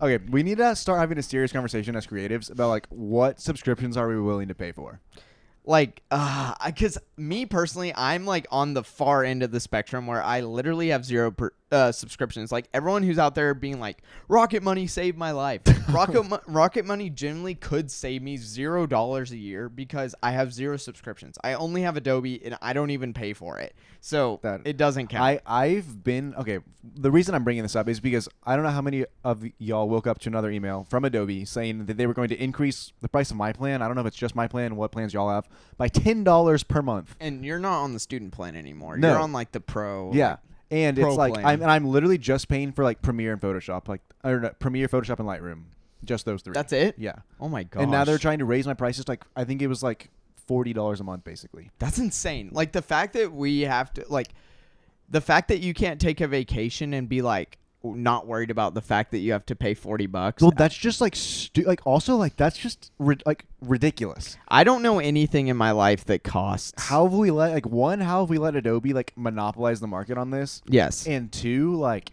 Okay, we need to start having a serious conversation as creatives about like what subscriptions are we willing to pay for. Like, because me personally, I'm like on the far end of the spectrum where I literally have zero subscriptions. Like everyone who's out there being like, Rocket Money saved my life. Rocket Money generally could save me $0 a year because I have zero subscriptions. I only have Adobe and I don't even pay for it. So it doesn't count. I've been, okay, the reason I'm bringing this up is because I don't know how many of y'all woke up to another email from Adobe saying that they were going to increase the price of my plan. I don't know if it's just my plan, what plans y'all have, by $10 per month. And you're not on the student plan anymore. No. You're on like the pro. Yeah. Like, and pro it's like plan. I'm literally just paying for like Premiere and Photoshop, Premiere, Photoshop, and Lightroom, just those 3. That's it? Yeah. Oh my gosh. And now they're trying to raise my prices. Like I think it was like $40 a month, basically. That's insane. Like the fact that we have to like, the fact that you can't take a vacation and be like not worried about the fact that you have to pay $40. Well, that's just like also like that's just ridiculous. I don't know anything in my life that costs. How have we let how have we let Adobe like monopolize the market on this? Yes. And 2, like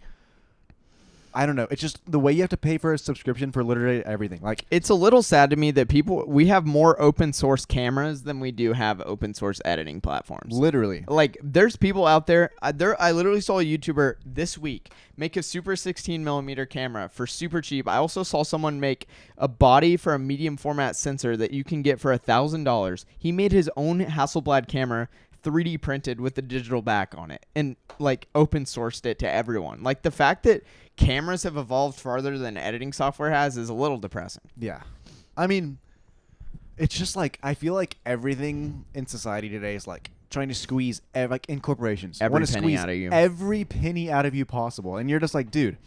I don't know. It's just the way you have to pay for a subscription for literally everything. Like it's a little sad to me that we have more open source cameras than we do have open source editing platforms. Literally. Like there's people out there. I literally saw a YouTuber this week make a super 16mm camera for super cheap. I also saw someone make a body for a medium format sensor that you can get for $1,000. He made his own Hasselblad camera 3D printed with the digital back on it and like open sourced it to everyone. Like the fact that cameras have evolved farther than editing software has is a little depressing. Yeah. I mean, it's just like I feel like everything in society today is like trying to squeeze like in corporations Every penny out of you. Every penny out of you possible. And you're just like, dude,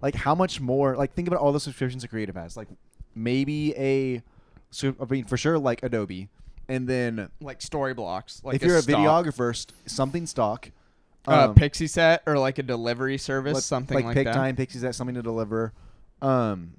like how much more, like think about all the subscriptions a creative has. Like maybe for sure like Adobe. And then like story blocks. Like if you're a videographer, something stock. Pixie Set or like a delivery service, something like that. Time, Pixie Set, something to deliver. And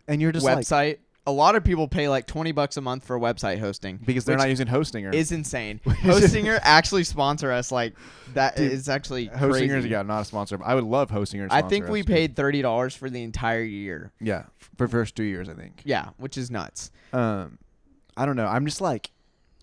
you're just website. A lot of people pay like $20 a month for website hosting because they're not using Hostinger. Is insane. Hostinger actually sponsor us. Like that is actually crazy. Hostinger's not a sponsor. I would love Hostinger. I think we paid $30 for the entire year. Yeah, for the first 2 years, I think. Yeah, which is nuts. I don't know. I'm just like,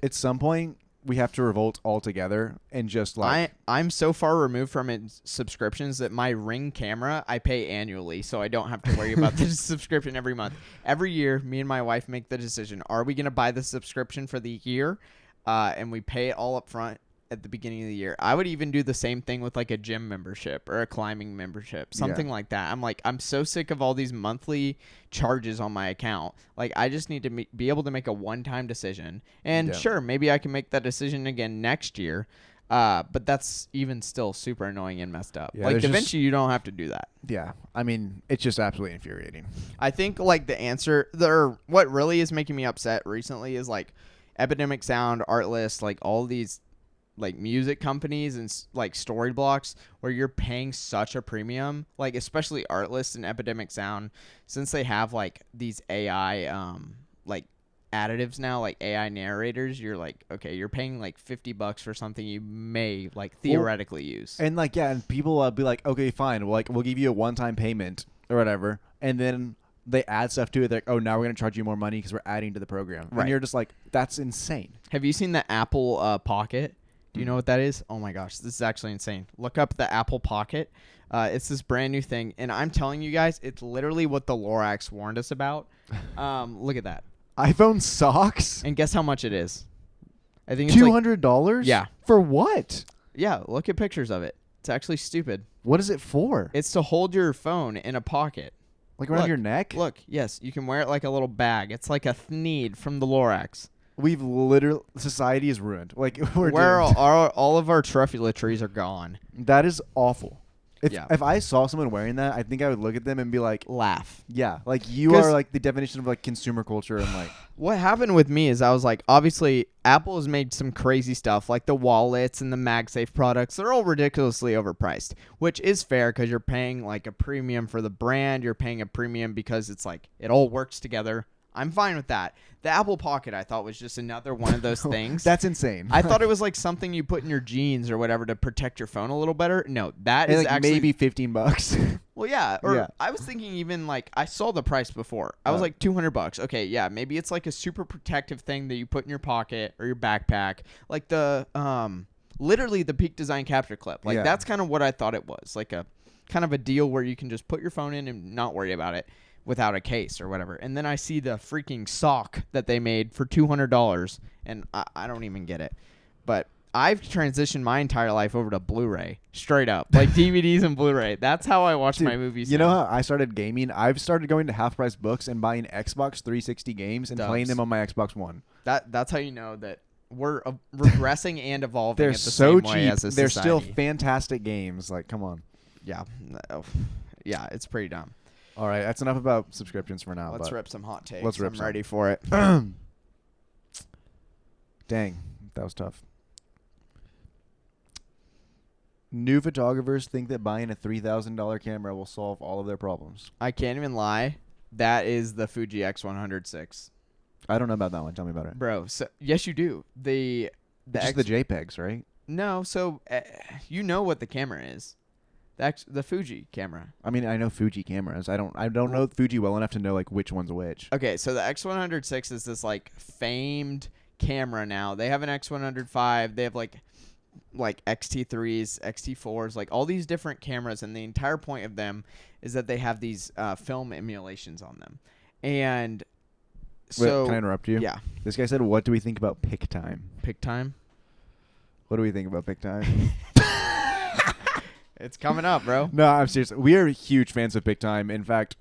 at some point we have to revolt altogether and just like I'm so far removed from subscriptions that my Ring camera I pay annually, so I don't have to worry about the subscription every month. Every year, me and my wife make the decision: are we going to buy the subscription for the year, and we pay it all up front at the beginning of the year? I would even do the same thing with like a gym membership or a climbing membership, something like that. I'm so sick of all these monthly charges on my account. Like I just need to be able to make a one-time decision. And sure, maybe I can make that decision again next year. But that's even still super annoying and messed up. Yeah, like DaVinci, you don't have to do that. Yeah, I mean, it's just absolutely infuriating. I think like the answer what really is making me upset recently is like Epidemic Sound, Artlist, like all these like music companies and like story blocks where you're paying such a premium, like especially Artlist and Epidemic Sound, since they have like these AI like additives now, like AI narrators. You're like, okay, you're paying like $50 for something you may like theoretically use. And like, yeah, and people will be like, okay, fine, well, like we'll give you a one-time payment or whatever, and then they add stuff to it. They're like, oh, now we're gonna charge you more money because we're adding to the program. Right. And you're just like, that's insane. Have you seen the Apple Pocket? Do you know what that is? Oh my gosh, this is actually insane. Look up the Apple Pocket. It's this brand new thing, and I'm telling you guys, it's literally what the Lorax warned us about. Look at that. iPhone socks? And guess how much it is? I think it's $200? Yeah. For what? Yeah, look at pictures of it. It's actually stupid. What is it for? It's to hold your phone in a pocket. Like around your neck? Look, yes, you can wear it like a little bag. It's like a Thneed from the Lorax. We've literally, society is ruined. Like where all of our truffulatories are gone. That is awful. If I saw someone wearing that, I think I would look at them and be like, laugh. Yeah, like you are like the definition of like consumer culture and like. What happened with me is I was like, obviously Apple has made some crazy stuff like the wallets and the MagSafe products. They're all ridiculously overpriced, which is fair because you're paying like a premium for the brand. You're paying a premium because it's like it all works together. I'm fine with that. The Apple Pocket, I thought, was just another one of those things. That's insane. I thought it was like something you put in your jeans or whatever to protect your phone a little better. No, that is like actually maybe $15. Well, Well, yeah. Or Yeah. I was thinking even like I saw the price before. I was like $200. Okay, yeah, maybe it's like a super protective thing that you put in your pocket or your backpack, like the literally the Peak Design capture clip. Like that's kind of what I thought it was, like a kind of a deal where you can just put your phone in and not worry about it without a case or whatever. And then I see the freaking sock that they made for $200, and I don't even get it. But I've transitioned my entire life over to Blu-ray, straight up, like DVDs and Blu-ray. That's how I watch my movies. You know how I started gaming? I've started going to Half Price Books and buying Xbox 360 games and playing them on my Xbox One. That's how you know that we're regressing and evolving. They're at the so same way cheap. as a They're society. still fantastic games. Like, come on. Yeah, yeah, it's pretty dumb. All right, that's enough about subscriptions for now. Let's rip some hot takes. Let's rip I'm some. ready for it. Dang, that was tough. New photographers think that buying a $3,000 camera will solve all of their problems. I can't even lie. That is the Fuji X106. I don't know about that one. Tell me about it. Bro, so yes you do. The Just the JPEGs, right? No, so you know what the camera is. The Fuji camera. I mean, I know Fuji cameras. I don't know Fuji well enough to know like which one's which. Okay, so the X106 is this like famed camera now. They have an X105. They have like XT3s, XT4s, like all these different cameras, and the entire point of them is that they have these film emulations on them. And so, wait, can I interrupt you? Yeah. This guy said, "What do we think about pick time?" Pick time. What do we think about pick time? It's coming up, bro. No, I'm serious. We are huge fans of pick time. In fact,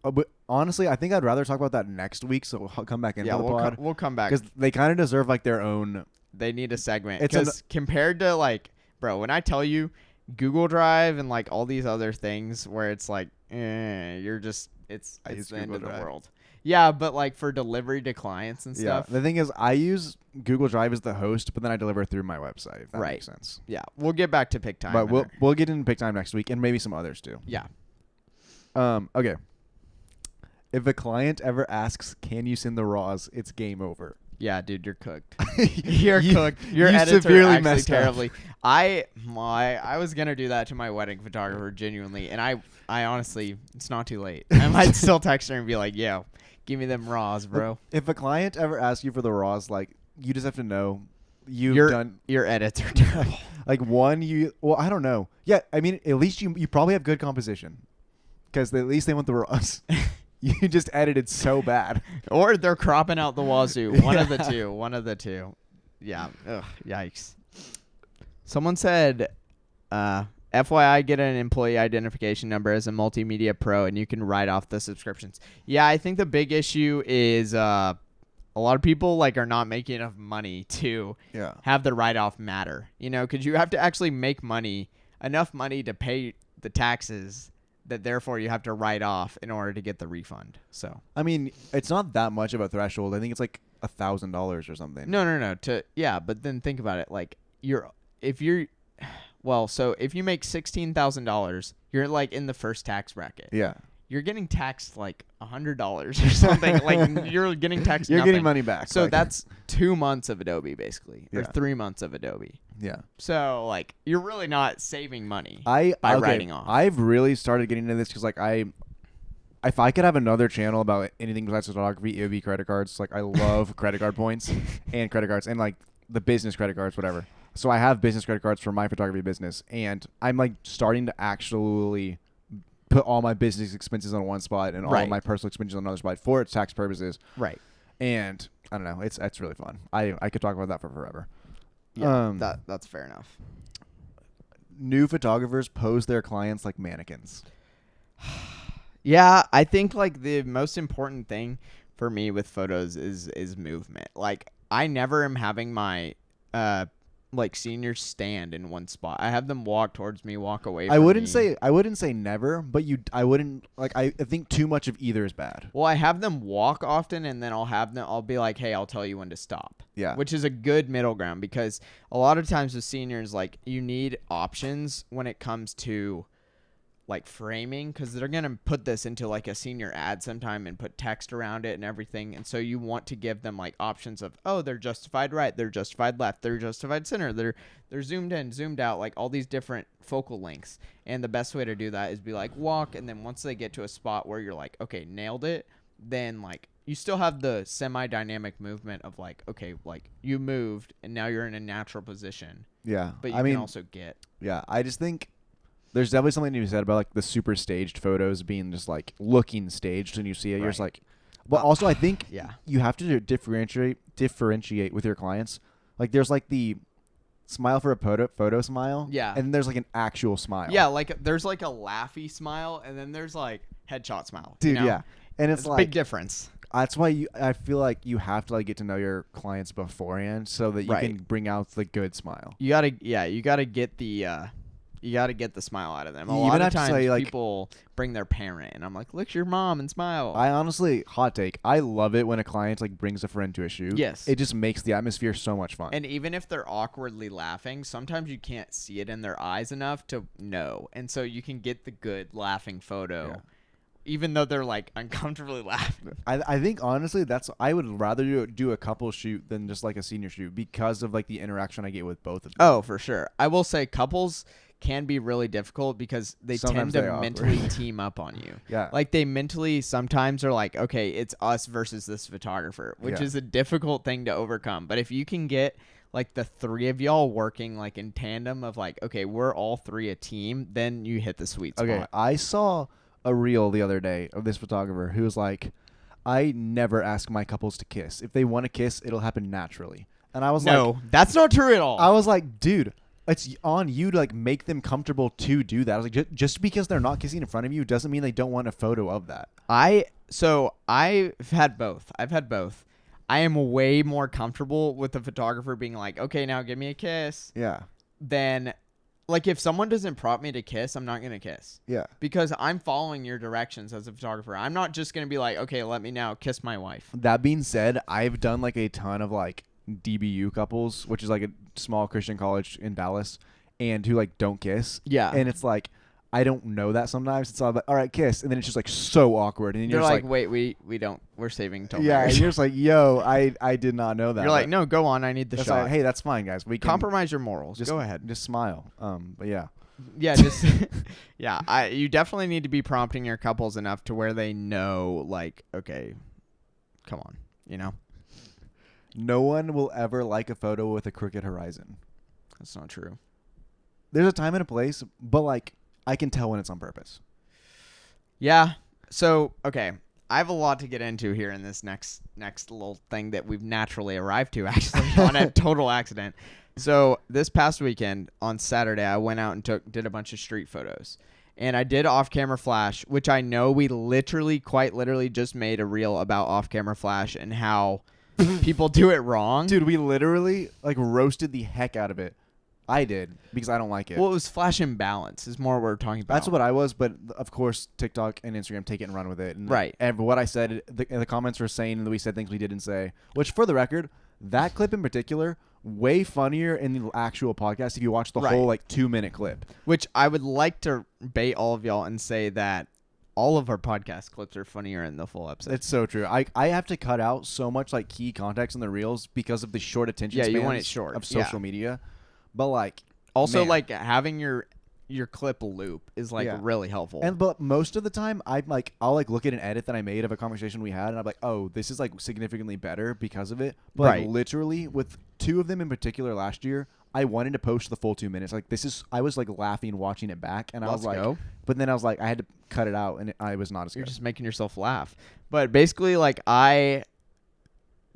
but honestly, I think I'd rather talk about that next week. So we'll come back into the pod. We'll come back because they kind of deserve like their own. They need a segment. It's Because compared to like, bro, when I tell you Google Drive and like all these other things where it's like, you're just, it's the end of the world. Yeah, but like for delivery to clients and stuff. Yeah, the thing is, I use Google Drive as the host, but then I deliver through my website. If that Right. makes sense. Yeah, we'll get back to pick time. But we'll get into pick time next week and maybe some others too. Yeah. Okay. If a client ever asks, "Can you send the raws?" it's game over. Yeah, dude, you're cooked. You're cooked. Your you editor severely actually messed up. terribly. I was gonna do that to my wedding photographer genuinely, and I honestly, it's not too late. I might still text her and be like, "Yo, give me them raws, bro." If a client ever asks you for the raws, like you just have to know you've done your edits are terrible. like well, I don't know. Yeah, I mean, at least you probably have good composition because at least they want the raws. You just edited so bad. Or they're cropping out the wazoo. One of the two. One of the two. Yeah. Ugh, yikes. Someone said, FYI, get an employee identification number as a multimedia pro, and you can write off the subscriptions. Yeah, I think the big issue is a lot of people like are not making enough money to have the write-off matter. You know, because you have to actually make enough money to pay the taxes that therefore you have to write off in order to get the refund. So I mean, it's not that much of a threshold. I think it's like $1,000 or something. No. But then think about it. Like if you make $16,000, you're like in the first tax bracket. Yeah. You're getting taxed like $100 or something. Like you're getting taxed. You're nothing. getting money back. So like, that's 2 months of Adobe basically, or Yeah. 3 months of Adobe. Yeah. So like you're really not saving money by writing off. I've really started getting into this because like if I could have another channel about anything besides photography, it would be credit cards. Like I love credit card points and credit cards and like the business credit cards, whatever. So I have business credit cards for my photography business, and I'm like starting to actually put all my business expenses on one spot and all of my personal expenses on another spot for its tax purposes. Right. And I don't know, it's really fun. I could talk about that for forever. Yeah, that's fair enough. New photographers pose their clients like mannequins. Yeah, I think like the most important thing for me with photos is movement. Like I never am having my like seniors stand in one spot. I have them walk towards me, walk away from I wouldn't me. say never, but I wouldn't like I think too much of either is bad. Well, I have them walk often, and then I'll be like, hey, I'll tell you when to stop. Yeah. Which is a good middle ground, because a lot of times with seniors, like you need options when it comes to like framing, because they're gonna put this into like a senior ad sometime and put text around it and everything, and so you want to give them like options of, oh, they're justified right, they're justified left, they're justified center, they're zoomed in, zoomed out, like all these different focal lengths. And the best way to do that is be like walk, and then once they get to a spot where you're like, okay, nailed it, then like you still have the semi-dynamic movement of like, okay, like you moved and now you're in a natural position. Yeah, But you can also get. Yeah, I just think there's definitely something to be said about like the super staged photos being just like looking staged when you see it. You're just like, but also I think you have to differentiate with your clients. Like there's like the smile for a photo smile. Yeah. And then there's like an actual smile. Yeah, like there's like a laughy smile, and then there's like headshot smile. Dude, you know? yeah. And it's like a big difference. That's why I feel like you have to like get to know your clients beforehand so that you can bring out the good smile. You gotta get the smile out of them. A You lot even of have to times say, like- people bring their parent, and I'm like, look at your mom and smile. I honestly, hot take, I love it when a client like brings a friend to a shoot. Yes. It just makes the atmosphere so much fun. And even if they're awkwardly laughing, sometimes you can't see it in their eyes enough to know. And so you can get the good laughing photo. Yeah. Even though they're like uncomfortably laughing. I think honestly I would rather do a couple shoot than just like a senior shoot because of like the interaction I get with both of them. Oh, for sure. I will say couples can be really difficult because they Sometimes tend they're to awkward. mentally team up on you. Yeah. Like they mentally sometimes are like, okay, it's us versus this photographer, which is a difficult thing to overcome. But if you can get like the three of y'all working like in tandem of like, okay, we're all three a team, then you hit the sweet spot. Okay, I saw a reel the other day of this photographer who was like, I never ask my couples to kiss. If they want to kiss, it'll happen naturally. And I was like, no, that's not true at all. I was like, dude, it's on you to like make them comfortable to do that. I was like, just because they're not kissing in front of you doesn't mean they don't want a photo of that. I've had both. I am way more comfortable with the photographer being like, okay, now give me a kiss. Yeah. Than like if someone doesn't prompt me to kiss, I'm not going to kiss. Yeah. Because I'm following your directions as a photographer. I'm not just going to be like, okay, let me now kiss my wife. That being said, I've done like a ton of like DBU couples, which is like a small Christian college in Dallas, and who like don't kiss. Yeah. And it's like, I don't know that sometimes. It's all like, all right, kiss. And then it's just like so awkward. And They're you're like, just wait, we don't, we're saving till yeah. marriage. And you're just like, yo, I did not know that. You're like, no, go on. I need the that's shot. like, hey, that's fine, guys. We can Compromise your morals. just Go ahead. Just smile. But yeah. Yeah, just yeah. You definitely need to be prompting your couples enough to where they know, like, okay, come on, you know. No one will ever like a photo with a crooked horizon. That's not true. There's a time and a place, but like I can tell when it's on purpose. Yeah. So okay, I have a lot to get into here in this next little thing that we've naturally arrived to, actually, on a total accident. So this past weekend on Saturday, I went out and did a bunch of street photos. And I did off-camera flash, which I know we quite literally just made a reel about off-camera flash and how people do it wrong. Dude, we literally like roasted the heck out of it. I did because I don't like it. Well, it was flash imbalance is more what we're talking about. That's what I was, but of course TikTok and Instagram take it and run with it. And right. And what I said, the comments were saying that we said things we didn't say, which for the record, that clip in particular, way funnier in the actual podcast if you watch the whole like 2-minute clip. Which I would like to bait all of y'all and say that all of our podcast clips are funnier in the full episode. It's so true. I have to cut out so much like key context in the reels because of the short attention spans you want it short of social media. But like also man. like having your clip loop is like really helpful. But most of the time I'll look at an edit that I made of a conversation we had and I'm like, oh, this is like significantly better because of it. But like, literally with 2 of them in particular last year, I wanted to post the full 2 minutes. Like I was like laughing watching it back and I was like, but then I was like, I had to cut it out and I was not as good. You're just making yourself laugh. But basically like I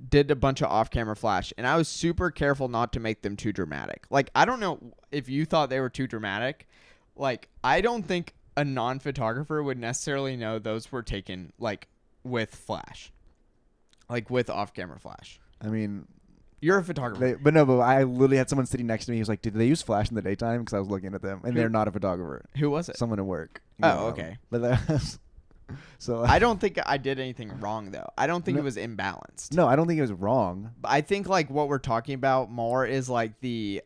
did a bunch of off-camera flash and I was super careful not to make them too dramatic. Like I don't know if you thought they were too dramatic. Like I don't think a non-photographer would necessarily know those were taken like with flash, like with off-camera flash. I mean, you're a photographer. But I literally had someone sitting next to me. He was like, did they use flash in the daytime? Because I was looking at them and they're not a photographer. Who was it? Someone at work. Oh, okay. But that so I don't think I did anything wrong though. I don't think it was imbalanced. No, I don't think it was wrong. But I think like what we're talking about more is like the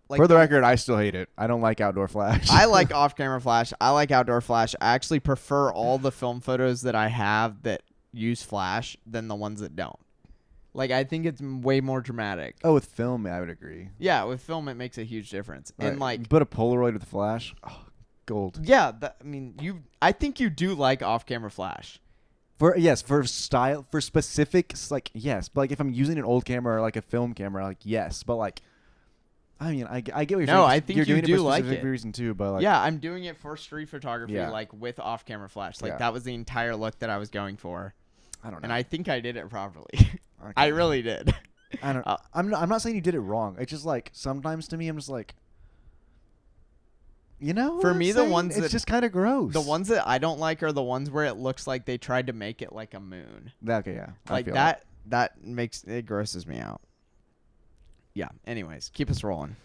like For the record, I still hate it. I don't like outdoor flash. I like off-camera flash. I like outdoor flash. I actually prefer all the film photos that I have that use flash than the ones that don't. Like, I think it's way more dramatic. Oh, with film, I would agree. Yeah, with film, it makes a huge difference. Right. And like, put a Polaroid with flash, gold. yeah, I think you do like off-camera flash. For style, for specifics, like yes, but like if I'm using an old camera or like a film camera, like yes, but like, I mean, I get what you're saying. I think you're you doing do it for like specific it. reason too, but like, Yeah, I'm doing it for street photography, Yeah. like with off-camera flash. Like Yeah. that was the entire look that I was going for, I don't know. and I think I did it properly. Okay. I really did. I don't. I'm not saying you did it wrong. It's just like sometimes to me, I'm just like, you know, For what I'm me, the saying? ones it's that- just kind of gross. The ones that I don't like are the ones where it looks like they tried to make it like a moon. Okay, yeah. I Like feel that makes it grosses me out. Yeah. Anyways, keep us rolling.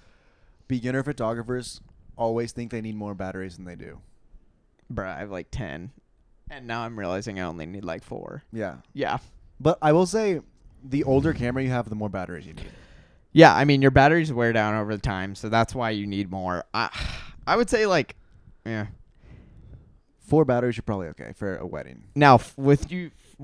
Beginner photographers always think they need more batteries than they do. Bruh, I have like 10. And now I'm realizing I only need like 4. Yeah. Yeah. But I will say, the older camera you have, the more batteries you need. Yeah, I mean, your batteries wear down over the time, so that's why you need more. I would say like, yeah. 4 batteries, you're probably okay for a wedding. Now, with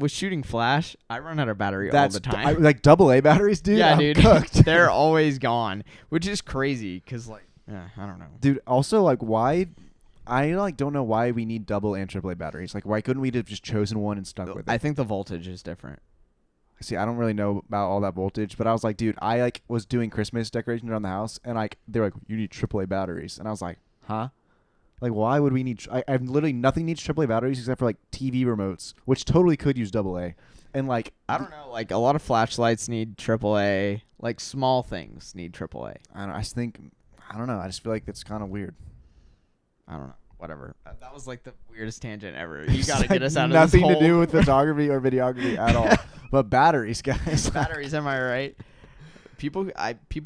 shooting flash, I run out of battery all the time. like AA batteries, dude. yeah, I'm dude. cooked. They're always gone, which is crazy because like, I don't know. Dude, also like why I like don't know why we need double and AAA batteries. Like why couldn't we have just chosen one and stuck with it? I think the voltage is different. See, I don't really know about all that voltage, but I was like, dude, I like was doing Christmas decorations around the house, and like they're like, you need AAA batteries, and I was like, huh? Like, why would we need? I literally nothing needs AAA batteries except for like TV remotes, which totally could use AA, and like I don't know. Like a lot of flashlights need AAA. Like small things need AAA. I don't know. I don't know. I just feel like it's kind of weird. I don't know. Whatever. That was like the weirdest tangent ever. You gotta get us out of this nothing hole. to do with photography or videography at all, but batteries, guys. Batteries. Am I right? People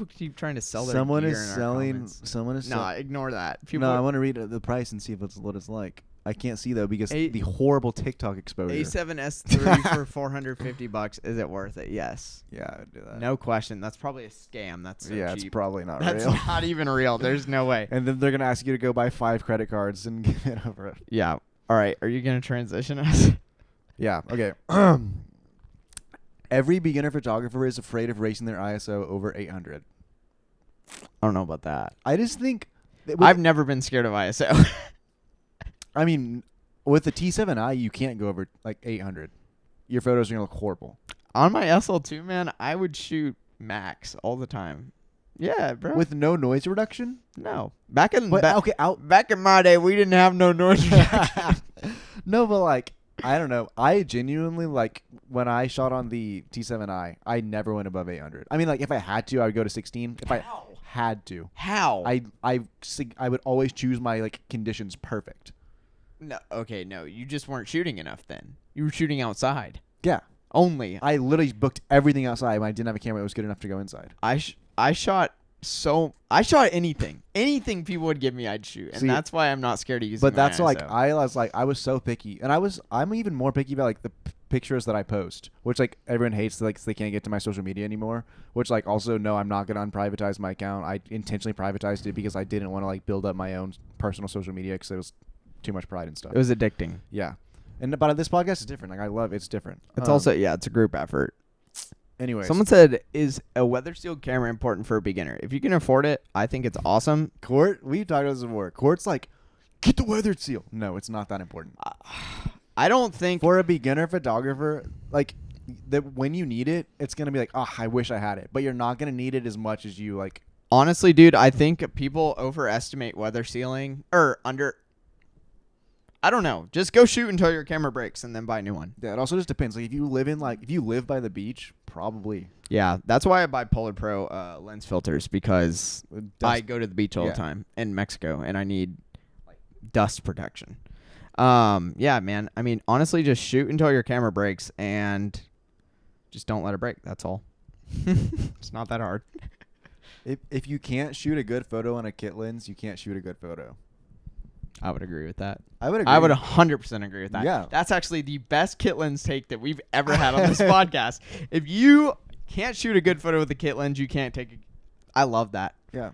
keep trying to sell their Someone gear is in our selling. comments. Someone is. No, ignore that. People. No, I want to read the price and see if it's what it's like. I can't see though because A- the horrible TikTok exposure. A7S3 for $450. Is it worth it? Yes. Yeah, I would do that. No question. That's probably a scam. That's so yeah, cheap. it's probably not That's real. not even real. There's no way. And then they're gonna ask you to go buy 5 credit cards and get over it. Yeah. All right. Are you gonna transition us? Yeah. Okay. Every beginner photographer is afraid of racing their ISO over 800. I don't know about that. I just think. I've never been scared of ISO. I mean, with the T7i, you can't go over like 800. Your photos are gonna look horrible. On my SL2, man, I would shoot max all the time. Yeah, bro. With no noise reduction. no. Back in But okay, back in my day, we didn't have no noise reduction. No, but like I don't know. I genuinely like when I shot on the T7i, I never went above 800. I mean, like if I had to, I would go to 16. If I had to, How? I would always choose my like conditions perfect. No. Okay, no. You just weren't shooting enough then. You were shooting outside Yeah, only. I literally booked everything outside when I didn't have a camera that was good enough to go inside. I shot anything. Anything people would give me, I'd shoot. And See, that's why I'm not scared to use But my that's like ISO. I was so picky, and I'm even more picky about like the pictures that I post, which like everyone hates, like they can't get to my social media anymore. Which like also no, I'm not gonna unprivatize my account. I intentionally privatized it because I didn't want to like build up my own personal social media because it was too much pride and stuff. It was addicting. Yeah, but this podcast is different. Like I love it's different. It's also it's a group effort. Anyways, Someone said, "Is a weather sealed camera important for a beginner? If you can afford it, I think it's awesome." Court, we've talked about this before. Court's like, get the weathered seal. No, it's not that important. I don't think For a beginner photographer, like that when you need it, it's gonna be like, oh, I wish I had it, but you're not gonna need it as much as you like. honestly, dude, I think people overestimate weather sealing or under. I don't know. Just go shoot until your camera breaks and then buy a new one. Yeah, it also just depends. Like if you live by the beach, probably. Yeah, that's why I buy Polar Pro lens filters because I go to the beach all Yeah. the time in Mexico and I need like dust protection. Yeah, man. I mean, honestly, just shoot until your camera breaks and just don't let it break. That's all. It's not that hard. If you can't shoot a good photo on a kit lens, you can't shoot a good photo. I would agree with that. I would agree. I would 100% agree with that. Yeah. That's actually the best kit lens take that we've ever had on this podcast. If you can't shoot a good photo with a kit lens, you can't take I love that. Yeah.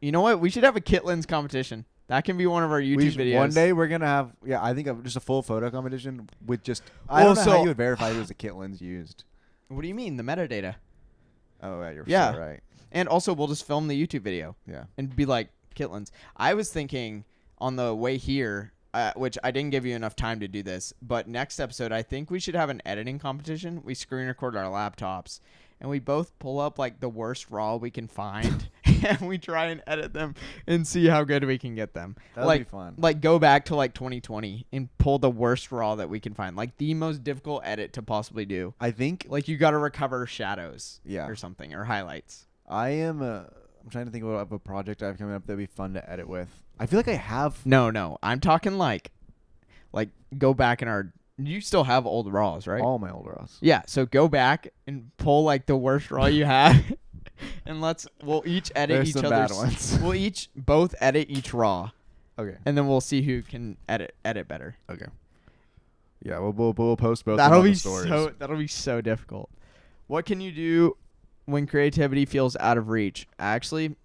You know what? We should have a kit lens competition. That can be one of our YouTube videos. One day we're gonna have I think just a full photo competition with just I don't know how you would verify it was a kit lens used. What do you mean the metadata? Oh yeah, you're Yeah. so right. And also we'll just film the YouTube video. Yeah. And be like kit lens. I was thinking on the way here, which I didn't give you enough time to do this, but next episode I think we should have an editing competition. We screen record our laptops and we both pull up like the worst raw we can find and we try and edit them and see how good we can get them. That'd be fun. Like go back to like 2020 and pull the worst raw that we can find. Like the most difficult edit to possibly do. I think Like you got to recover shadows Yeah. or something or highlights. I'm trying to think of a project I have coming up that'd be fun to edit with. I feel like I have. No. I'm talking like go back in our. You still have old raws, right? All my old raws. Yeah. So go back and pull like the worst raw you have, and we'll each edit There's each some other's. bad ones. We'll both edit each raw, Okay. and then we'll see who can edit better. Okay. Yeah, we'll post both. That'll on be the stories. that'll be so difficult. What can you do when creativity feels out of reach? Actually,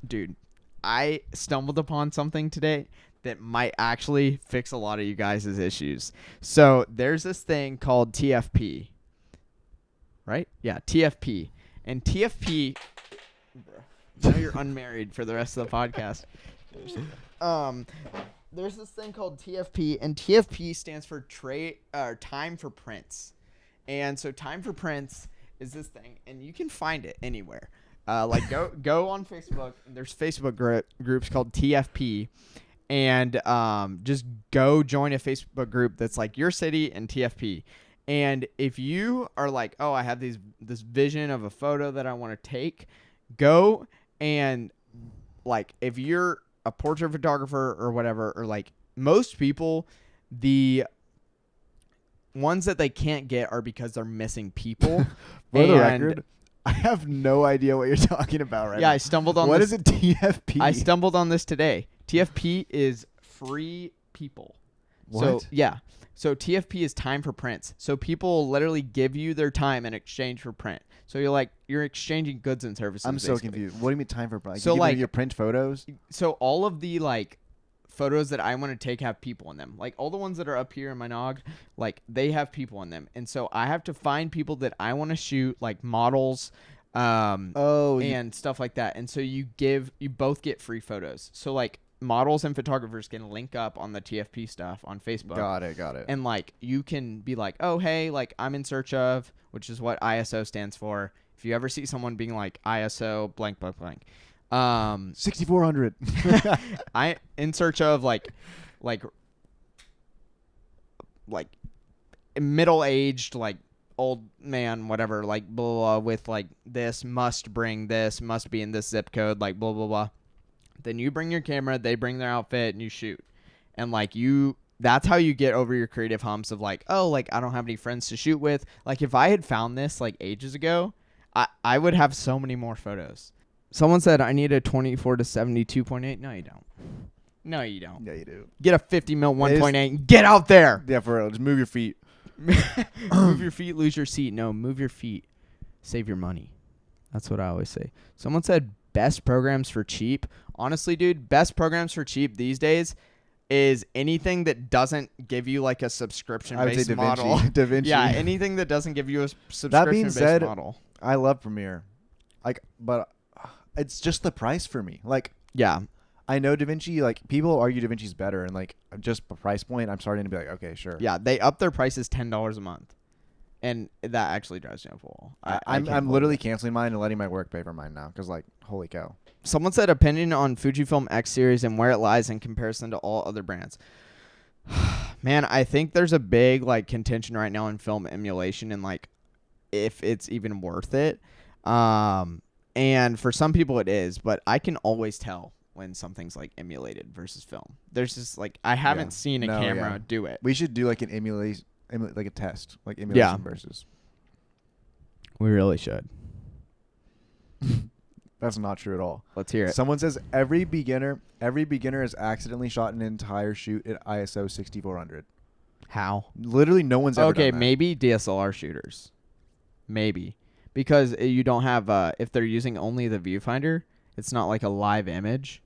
dude, I stumbled upon something today that might actually fix a lot of you guys' issues. So there's this thing called TFP, right? Yeah, TFP. And TFP, now you're unmarried for the rest of the podcast. There's this thing called TFP, and TFP stands for time for prints. And so time for prints is this thing, and you can find it anywhere. Like go on Facebook. There's Facebook groups called TFP, and just go join a Facebook group that's like your city and TFP. And if you are like, oh, I have this vision of a photo that I want to take, go and like if you're a portrait photographer or whatever, or like most people, the ones that they can't get are because they're missing people. For the record, I have no idea what you're talking about right now. Yeah, I stumbled on What this. is a TFP? I stumbled on this today. TFP is free people. What? So, yeah. So TFP is time for prints. So people will literally give you their time in exchange for print. So you're exchanging goods and services. I'm so basically. confused. What do you mean time for print? So, you like- your print photos? So all of the like photos that I want to take have people in them. Like all the ones that are up here in my nog, like they have people in them. And so I have to find people that I want to shoot, like models, and stuff like that. And so you both get free photos. So like models and photographers can link up on the TFP stuff on Facebook. Got it. And like you can be like, oh hey, like I'm in search of, which is what ISO stands for. If you ever see someone being like ISO blank blank blank, 6400. I in search of like middle-aged, like old man, whatever, like blah, blah, blah, with like this must bring this, must be in this zip code, like blah blah blah. Then you bring your camera, they bring their outfit, and you shoot. And like that's how you get over your creative humps of like, oh, like I don't have any friends to shoot with. Like if I had found this like ages ago, I would have so many more photos. Someone said I need a 24 to 72.8. No, you don't. No, you don't. Yeah, you do. Get a 50 mil 1.8 and get out there. Yeah, for real. Just move your feet. Move your feet, lose your seat. No, move your feet. Save your money. That's what I always say. Someone said best programs for cheap. Honestly, dude, best programs for cheap these days is anything that doesn't give you like a subscription-based model. DaVinci. Yeah, anything that doesn't give you a subscription-based said, model. I love Premiere. But it's just the price for me. Like, yeah. I know DaVinci, like, people argue DaVinci's better, and, like, just a price point, I'm starting to be like, okay, sure. Yeah, they up their prices $10 a month. And that actually drives me up a wall. I'm literally canceling mine and letting my work pay for mine now, because, like, holy cow. Someone said opinion on Fujifilm X series and where it lies in comparison to all other brands. Man, I think there's a big, like, contention right now in film emulation and, like, if it's even worth it. And for some people it is, but I can always tell when something's like emulated versus film. There's just like I haven't seen a camera do it. We should do like an emulation, like a test, like emulation versus. We really should. That's not true at all. Let's hear it. Someone says every beginner has accidentally shot an entire shoot at ISO 6400. How? Literally, no one's ever done that. Maybe DSLR shooters. Maybe. Because you don't have, if they're using only the viewfinder, it's not like a live image,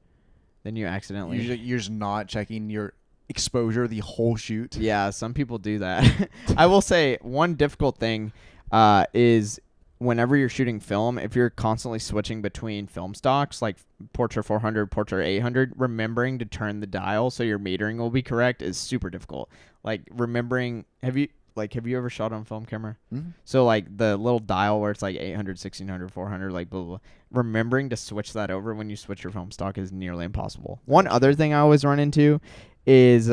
then you accidentally. Usually you're just not checking your exposure the whole shoot. Yeah, some people do that. I will say one difficult thing is whenever you're shooting film, if you're constantly switching between film stocks like Portra 400, Portra 800, remembering to turn the dial so your metering will be correct is super difficult. Like remembering, have you ever shot on film camera? Mm-hmm. So like the little dial where it's like 800, 1600, 400, like blah, blah, blah. Remembering to switch that over when you switch your film stock is nearly impossible. One other thing I always run into is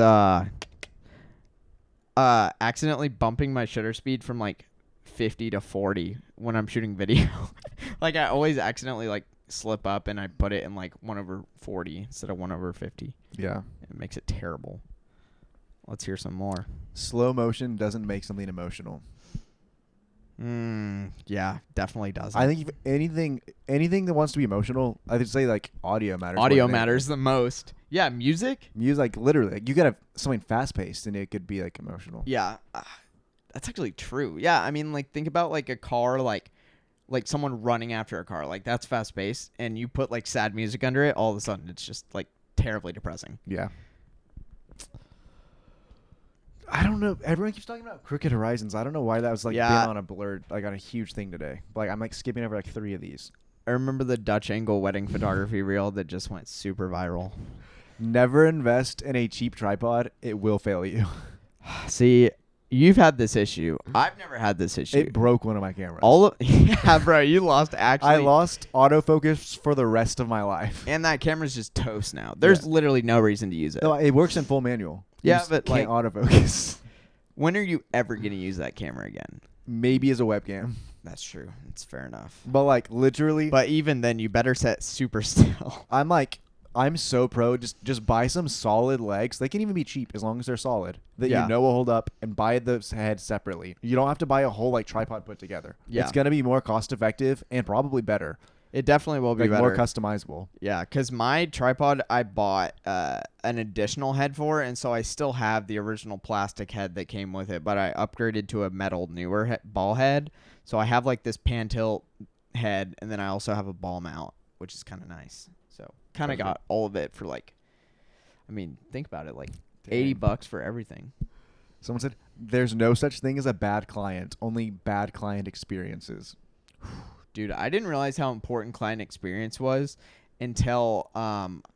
accidentally bumping my shutter speed from like 50 to 40 when I'm shooting video. Like I always accidentally like slip up and I put it in like 1/40 instead of 1/50. Yeah. It makes it terrible. Let's hear some more. Slow motion doesn't make something emotional. Yeah, definitely doesn't. I think if anything that wants to be emotional, I would say like audio matters. Audio matters the most. Yeah, music. Music, like literally, like, you gotta have something fast paced, and it could be like emotional. Yeah, that's actually true. Yeah, I mean, like think about like a car, like someone running after a car, like that's fast paced, and you put like sad music under it, all of a sudden it's just like terribly depressing. Yeah. I don't know. Everyone keeps talking about Crooked Horizons. I don't know why that was like Yeah. been on a blurred, like on a huge thing today. Like I'm like skipping over like 3 of these. I remember the Dutch angle wedding photography reel that just went super viral. Never invest in a cheap tripod. It will fail you. See, you've had this issue. I've never had this issue. It broke one of my cameras. Yeah, bro, you lost actually. I lost autofocus for the rest of my life. And that camera's just toast now. There's literally no reason to use it. No, it works in full manual. You Yeah, just but, can't like- autofocus. When are you ever going to use that camera again? Maybe as a webcam, That's true. It's fair enough. but like literally, But even then, you better set super still. I'm so pro. Just buy some solid legs. They can even be cheap as long as they're solid. That Yeah. you know will hold up, and buy the head separately. You don't have to buy a whole like tripod put together. Yeah. It's gonna be more cost effective and probably better. It definitely will be Like better. more customizable. Yeah, because my tripod, I bought an additional head for, and so I still have the original plastic head that came with it, but I upgraded to a metal newer ball head. So I have like this pan tilt head, and then I also have a ball mount, which is kind of nice. So kind of got all of it for like, I mean, think about it, like $80 for everything. Someone said, "There's no such thing as a bad client. Only bad client experiences." Dude, I didn't realize how important client experience was until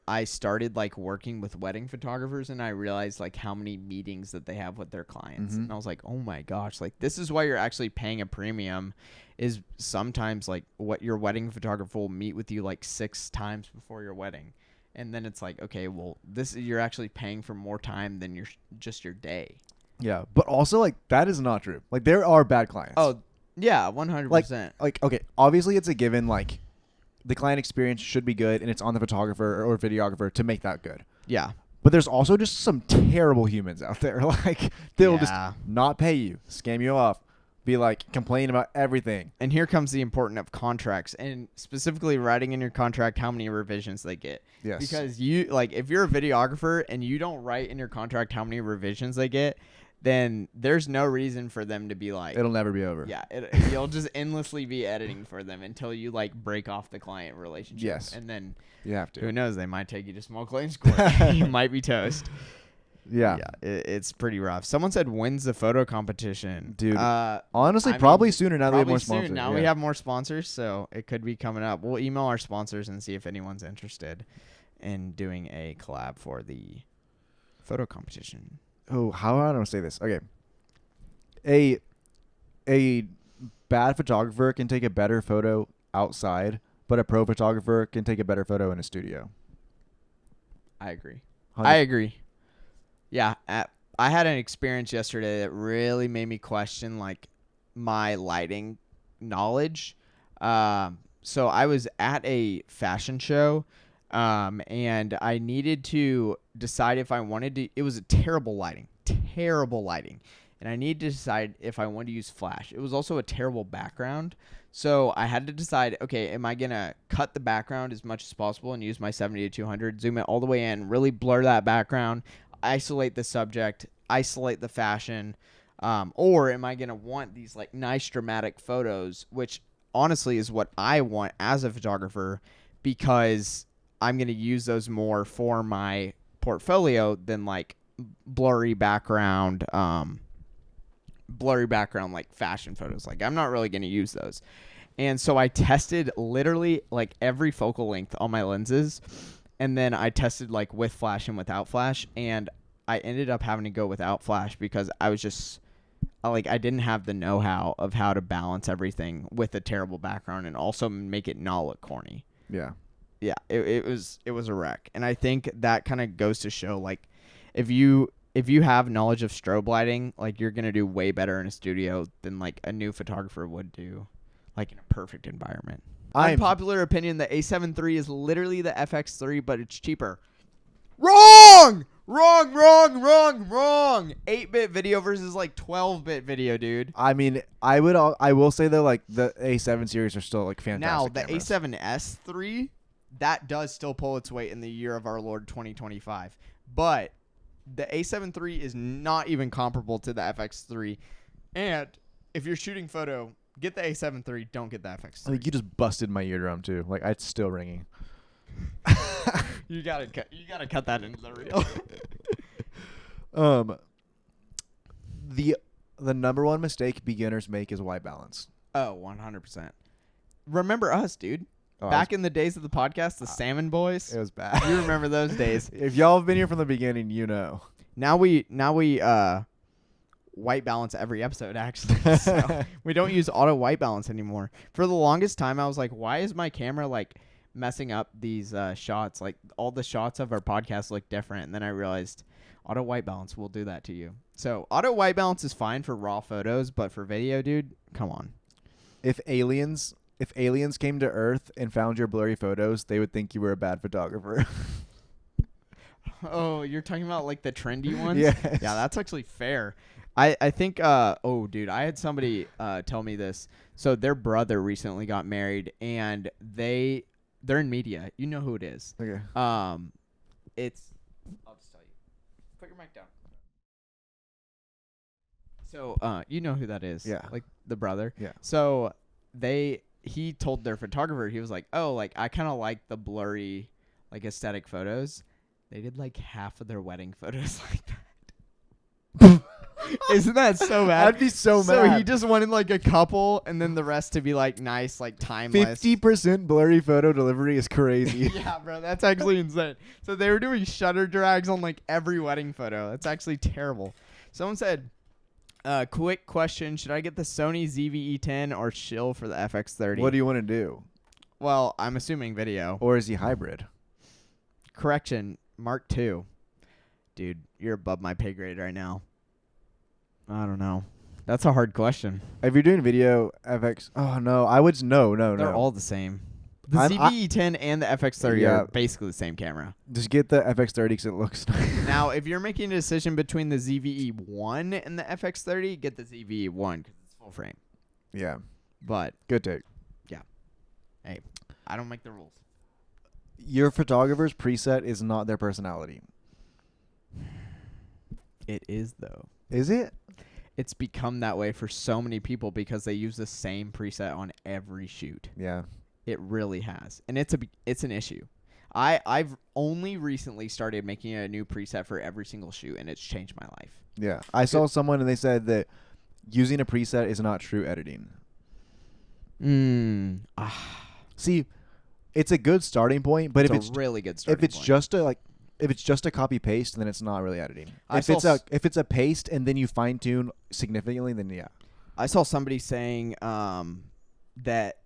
I started like working with wedding photographers, and I realized like how many meetings that they have with their clients. Mhm. And I was like, oh my gosh, like this is why you're actually paying a premium, is sometimes like what your wedding photographer will meet with you like 6 times before your wedding. And then it's like, okay, well, you're actually paying for more time than just your day. Yeah, but also like that is not true. Like there are bad clients. Oh, yeah, 100%. Like okay, obviously it's a given. Like the client experience should be good, and it's on the photographer or videographer to make that good. Yeah. But there's also just some terrible humans out there. Like they'll just Yeah. not pay you, scam you off, be like complain about everything. And here comes the importance of contracts, and specifically writing in your contract how many revisions they get. Yes. Because you like if you're a videographer and you don't write in your contract how many revisions they get, then there's no reason for them to be like, It'll never be over. yeah, you'll just endlessly be editing for them until you like break off the client relationship. Yes. And then You have who to. knows, they might take you to small claims court. You might be toast. Yeah. It's pretty rough. Someone said, when's the photo competition? Dude, I honestly, mean, probably sooner now that we have Probably more soon. sponsors. Now yeah. we have more sponsors, so it could be coming up. We'll email our sponsors and see if anyone's interested in doing a collab for the photo competition. Oh, how do I want to say this? Okay. A bad photographer can take a better photo outside, but a pro photographer can take a better photo in a studio. I agree. 100 I agree. Yeah, I had an experience yesterday that really made me question like my lighting knowledge. So I was at a fashion show, and I needed to decide if I wanted to. It was a terrible lighting, and I needed to decide if I wanted to use flash. It was also a terrible background. So I had to decide, okay, am I going to cut the background as much as possible and use my 70 to 200, zoom it all the way in, really blur that background, isolate the subject, isolate the fashion, or am I going to want these like nice dramatic photos, which honestly is what I want as a photographer, because I'm going to use those more for my portfolio than like blurry background like fashion photos. Like I'm not really going to use those. And so I tested literally like every focal length on my lenses, and then I tested like with flash and without flash, and I ended up having to go without flash because I was just like I didn't have the know-how of how to balance everything with a terrible background and also make it not look corny. Yeah. Yeah, it was a wreck. And I think that kind of goes to show like if you have knowledge of strobe lighting, like you're going to do way better in a studio than like a new photographer would do like in a perfect environment. Unpopular opinion, the A7 III is literally the FX3, but it's cheaper. Wrong! 8-bit video versus like 12-bit video, dude. I mean, I will say though, like the A7 series are still like fantastic. Now the cameras. A7S III, that does still pull its weight in the year of our Lord 2025, but the A7 III is not even comparable to the FX3. And if you're shooting photo, get the A7 III. Don't get the FX3. I think you just busted my eardrum too. Like it's still ringing. You gotta cut that into the reel. The number one mistake beginners make is white balance. Oh, 100%. Remember us, dude. Oh, Back in the days of the podcast, the Salmon Boys. It was bad. You remember those days. If y'all have been here from the beginning, you know. Now we white balance every episode, actually. So we don't use auto white balance anymore. For the longest time, I was like, why is my camera like messing up these shots? Like all the shots of our podcast look different. And then I realized auto white balance will do that to you. So auto white balance is fine for raw photos, but for video, dude, come on. If aliens came to Earth and found your blurry photos, they would think you were a bad photographer. Oh, you're talking about like the trendy ones? Yes. Yeah, that's actually fair. I think oh dude, I had somebody tell me this. So their brother recently got married and they're in media. You know who it is. Okay. It's I'll just tell you. Put your mic down. So you know who that is. Yeah. Like the brother. Yeah. So he told their photographer, he was like, oh, like I kinda like the blurry like aesthetic photos. They did like half of their wedding photos like that. Isn't that so bad? I'd be so mad. So he just wanted like a couple and then the rest to be like nice, like timeless. 50% blurry photo delivery is crazy. Yeah, bro, that's actually insane. So they were doing shutter drags on like every wedding photo. That's actually terrible. Someone said, quick question, should I get the Sony ZV-E10 or shill for the FX30? What do you want to do? Well, I'm assuming video. Or is he hybrid? Correction, Mark II. Dude, you're above my pay grade right now. I don't know. That's a hard question. If you're doing video, FX... Oh, no. I would... No. They're all the same. The I'm- ZV-E10 and the FX30 Yeah. are basically the same camera. Just get the FX30 because it looks nice. Now, if you're making a decision between the ZV-E1 and the FX30, get the ZV-E1 because it's full frame. Yeah. But, Good take. hey, I don't make the rules. Your photographer's preset is not their personality. It is, though. Is it? It's become that way for so many people because they use the same preset on every shoot. Yeah. It really has. And it's an issue. I've only recently started making a new preset for every single shoot, and it's changed my life. Yeah. I saw someone and they said that using a preset is not true editing. See, it's a good starting point, but It's a really good starting if it's point. just a copy paste, then it's not really editing. I If saw it's a paste and then you fine tune significantly, then yeah. I saw somebody saying that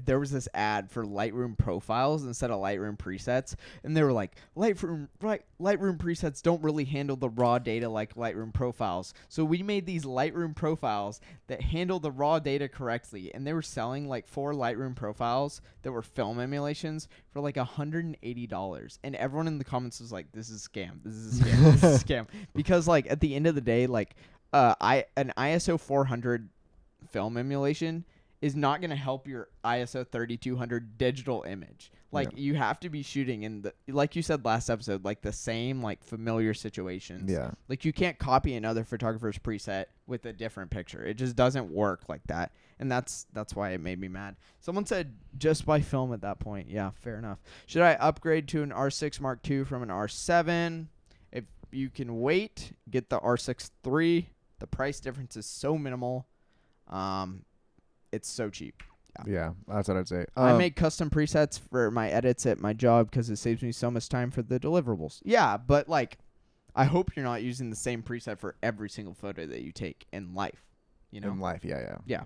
there was this ad for Lightroom profiles instead of Lightroom presets, and they were like, Lightroom presets don't really handle the raw data like Lightroom profiles. So we made these Lightroom profiles that handle the raw data correctly, and they were selling like 4 Lightroom profiles that were film emulations for like $180. And everyone in the comments was like, this is a scam. This is a scam. This is a scam. Because like at the end of the day, like an ISO 400 film emulation is not going to help your ISO 3200 digital image. Like you have to be shooting in the, like you said last episode, like the same like familiar situations. Yeah. Like you can't copy another photographer's preset with a different picture. It just doesn't work like that. And that's why it made me mad. Someone said just buy film at that point. Yeah, fair enough. Should I upgrade to an R6 Mark II from an R7? If you can wait, get the R6 III. The price difference is so minimal. It's so cheap. Yeah, that's what I'd say. I make custom presets for my edits at my job because it saves me so much time for the deliverables. Yeah, but like, I hope you're not using the same preset for every single photo that you take in life. You know, in life, yeah. Yeah.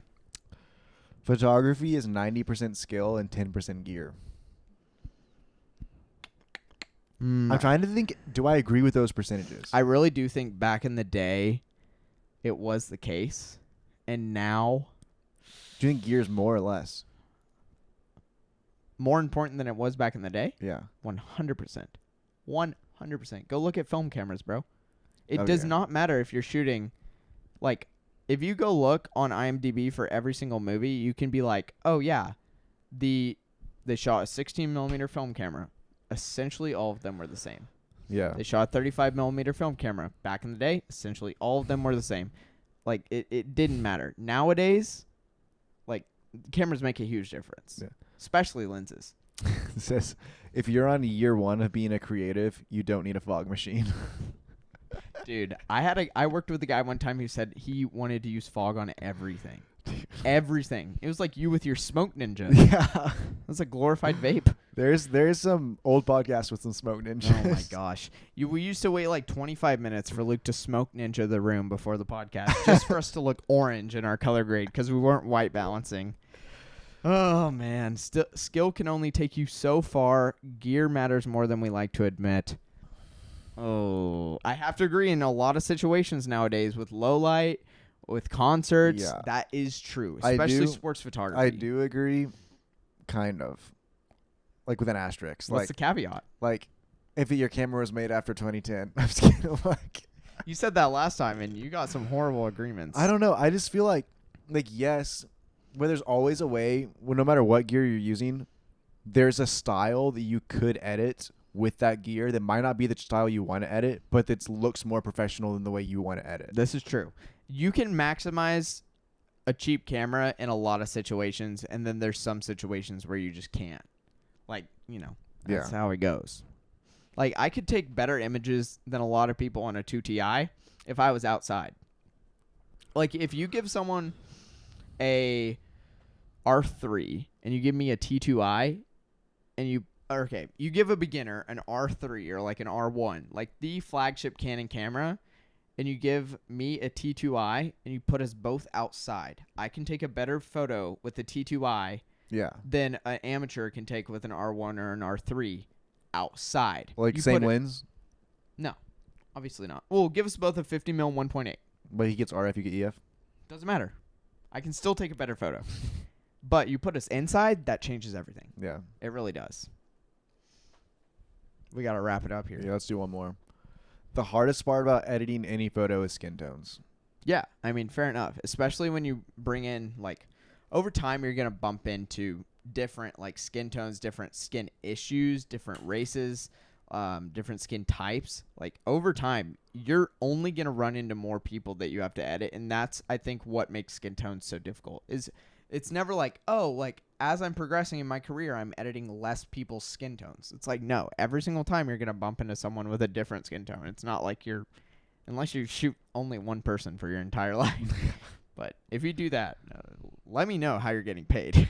Photography is 90% skill and 10% gear. I'm trying to think. Do I agree with those percentages? I really do think back in the day, it was the case, and now. Do you think gear is more or less? More important than it was back in the day? Yeah. 100%. 100%. Go look at film cameras, bro. It does not matter if you're shooting. Like, if you go look on IMDb for every single movie, you can be like, oh, yeah, they shot a 16mm film camera. Essentially, all of them were the same. Yeah. They shot a 35mm film camera. Back in the day, essentially, all of them were the same. Like, it didn't matter. Nowadays, like, cameras make a huge difference. Yeah. Especially lenses. It says, if you're on year one of being a creative, you don't need a fog machine. Dude, I worked with a guy one time who said he wanted to use fog on everything. Everything. It was like you with your Smoke Ninja. Yeah. It was a glorified vape. There's some old podcasts with some Smoke Ninjas. Oh my gosh. We used to wait like 25 minutes for Luke to Smoke Ninja the room before the podcast just for us to look orange in our color grade because we weren't white balancing. Oh man, skill can only take you so far. Gear matters more than we like to admit. Oh, I have to agree in a lot of situations nowadays with low light, with concerts, that is true, especially sports photography. I do agree, kind of. Like with an asterisk. What's the caveat? Like, if your camera was made after 2010, I'm just kidding. Like, you said that last time, and you got some horrible agreements. I don't know. I just feel like yes, where there's always a way, well, no matter what gear you're using, there's a style that you could edit with that gear that might not be the style you want to edit, but it looks more professional than the way you want to edit. This is true. You can maximize a cheap camera in a lot of situations, and then there's some situations where you just can't. Like, you know, that's how it goes. Like, I could take better images than a lot of people on a 2Ti if I was outside. Like, if you give someone a R3 and you give me a T2i and you give a beginner an R3 or like an R1, like the flagship Canon camera, and you give me a T2i and you put us both outside, I can take a better photo with the T2i than an amateur can take with an R1 or an R3 outside. Like same lens? No, obviously not. Well, give us both a 50mm 1.8. But he gets RF, you get EF? Doesn't matter. I can still take a better photo. But you put us inside, that changes everything. Yeah. It really does. We got to wrap it up here. Yeah, let's do one more. The hardest part about editing any photo is skin tones. Yeah, I mean, fair enough. Especially when you bring in, like, over time, you're going to bump into different, like, skin tones, different skin issues, different races, different skin types. Like, over time, you're only going to run into more people that you have to edit. And that's, I think, what makes skin tones so difficult. Is it's never like, oh, like, as I'm progressing in my career, I'm editing less people's skin tones. It's like, no, every single time you're going to bump into someone with a different skin tone. It's not like unless you shoot only one person for your entire life. But if you do that, let me know how you're getting paid.